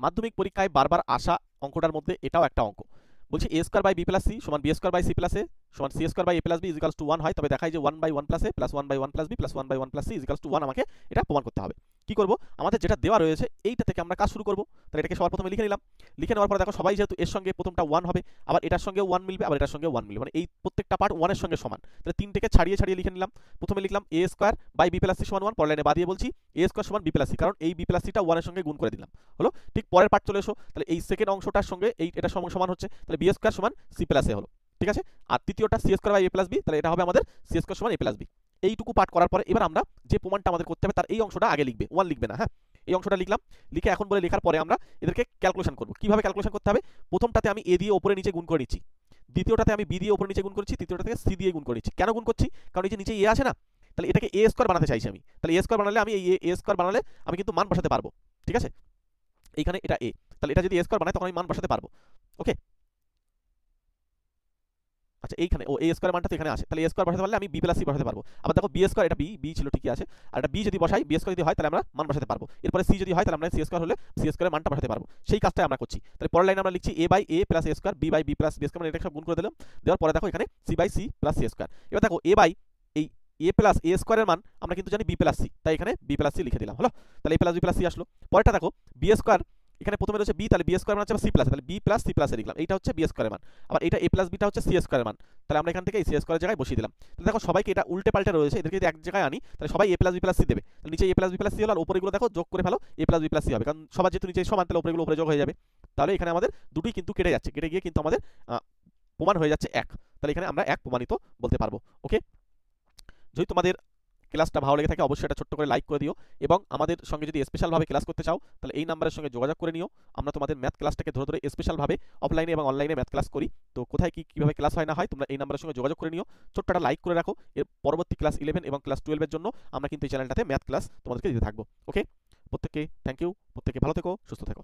মাধ্যমিক পরীক্ষায় বারবার আসা অঙ্কটার মধ্যে এটাও একটা অঙ্ক। বলছি a square by b plus c সমান b square by c plus a সমান c square by a plus b equals to 1 হয়, তবে দেখায় যে 1 by 1 plus a plus 1 by 1 plus b plus 1 by 1 plus c equals to 1 আমাকে এটা প্রমাণ করতে হবে। কি করব, আমাদের যেটা দেওয়া রয়েছে এইটা থেকে আমরা কাজ শুরু করব। তাহলে এটাকে সবার প্রথমে লিখে নিলাম। লিখে নেওয়ার পর দেখো সবাই যেহেতু এর সঙ্গে প্রথমটা 1 হবে, আবার এটার সঙ্গে 1 মিলবে, আবার এটার সঙ্গে 1 মিলবে, মানে এই প্রত্যেকটা পার্ট 1 এর সঙ্গে সমান। তাহলে তিনটাকে ছাড়িয়ে ছাড়িয়ে লিখে নিলাম। প্রথমে লিখলাম a square by b plus c সমান 1, পরের লাইনে বাদিয়ে বলছি a স্কয়ার সমান b প্লাস c, কারণ এই b প্লাস c টা 1 এর সঙ্গে গুণ করে দিলাম। হলো। ঠিক পরের পার্ট চলে এসো। তাহলে এই সেকেন্ড অংশটার সঙ্গে এই এটা সমান হচ্ছে, তাহলে b স্কয়ার সমান c প্লাস a হলো। ঠিক আছে। আর তৃতীয়টা c square by a plus b, তাহলে এটা হবে আমাদের c স্কয়ার সমান a প্লাস b। এইটুকু পার্ট করার পরে এবার আমরা যে প্রমাণটা আমাদের করতে হবে তার এই অংশটা আগে লিখবে, 1 লিখবে না। হ্যাঁ, এই অংশটা লিখলাম। লিখে এখন বলে লেখার পরে আমরা এদেরকে ক্যালকুলেশন করব। কিভাবে ক্যালকুলেশন করতে হবে, প্রথমটাতে আমি a দিয়ে উপরে নিচে গুণ করে নিচ্ছি, দ্বিতীয়টাতে আমি b দিয়ে উপরে নিচে গুণ করছি, তৃতীয়টা থেকে c দিয়ে গুণ করে নিচ্ছি। কেন গুণ করছি, কারণ এই যে নিচে a আছে না, তাহলে এটাকে a স্কয়ার বানাতে চাইছি আমি। তাহলে a স্কয়ার বানালে আমি এই a স্কয়ার বানালে আমি কিন্তু মান বসাতে পারবো। ঠিক আছে, এইখানে এটা a, তাহলে এটা যদি a স্কয়ার বানাই তখন আমি মান বসাতে পারবো। ওকে, আচ্ছা এইখানে ও a স্কয়ার মানটা তো এখানে আছে, তাহলে a স্কয়ার বসাতে পারলে আমি b প্লাস c বসাতে পারবো। আবার দেখো b স্কয়ার, এটা b ছিল ঠিকই আছে, আর এটা b যদি বসাই, b স্কয়ার যদি হয় তাহলে আমরা মান বসাতে পারবো। এরপরে c যদি হয় তাহলে আমরা c স্কয়ার হলে c স্কয়ারের মানটা বসাতে পারবো। সেই কাজটাই আমরা করছি। তাহলে পরের লাইনে আমরা লিখছি a by a plus a square b by b plus b square, মানে এটা সব গুণ করে দিলাম। দেওয়ার পরে দেখো এখানে c by c plus c square. এবার দেখো a বাই এই a প্লাস a স্কয়ারের মান আমরা কিন্তু জানি b প্লাস c, তাই এখানে b প্লাস c লিখে দিলাম। হলো। তাহলে a plus b plus c আসলো। পরেরটা দেখো b স্কয়ার, এখানে প্রথমে রয়েছে b, তাহলে b স্কয়ার মানে হচ্ছে c প্লাস, তাহলে b প্লাস c প্লাস লিখলাম, এইটা হচ্ছে b স্কয়ারের মান। আবার এটা a প্লাস b টা হচ্ছে c স্কয়ারের মান, তাহলে আমরা এখান থেকে এই c স্কয়ারের জায়গায় বসিয়ে দিলাম। তাহলে দেখো সবাইকে এটা উল্টে পাল্টে রয়েছে, এদেরকে যদি এক জায়গায় আনি তাহলে সবাই a plus b plus c দেবে। তাহলে নিচে a plus b plus c হলো, আর উপরেগুলো দেখো যোগ করে ফেলো, a plus b plus c হবে, কারণ সবার যেহেতু নিচে সমান তাহলে উপরেগুলো উপরে যোগ হয়ে যাবে। তাহলে এখানে আমাদের দুটোই কিন্তু কেটে যাচ্ছে, কেটে গিয়ে কিন্তু আমাদের প্রমাণ হয়ে যাচ্ছে 1। তাহলে এখানে আমরা 1 প্রমাণিত বলতে পারবো। ওকে, যদি তোমাদের ক্লাসটা ভালো লেগে থাকে অবশ্যই এটা ছোট্ট করে লাইক করে দিও, এবং আমাদের সঙ্গে যদি স্পেশালভাবে ক্লাস করতে চাও তাহলে এই নাম্বারের সঙ্গে যোগাযোগ করে নিও। আমরা তোমাদের ম্যাথ ক্লাসটাকে ধরে ধরে স্পেশালভাবে অফলাইনে এবং অনলাইনে ম্যাথ ক্লাস করি। তো কোথায় কীভাবে ক্লাস হয় না হয় তোমরা এই নাম্বারের সঙ্গে যোগাযোগ করে নিও, ছোট্ট একটা লাইক করে রাখো। এর পরবর্তী ক্লাস 11 এবং ক্লাস 12 এর জন্য আমরা কিন্তু এই চ্যানেলটাতে ম্যাথ ক্লাস তোমাদেরকে দিতে থাকবো। ওকে, প্রত্যেককে থ্যাংক ইউ, প্রত্যেকে ভালো থেকো, সুস্থ থেকো।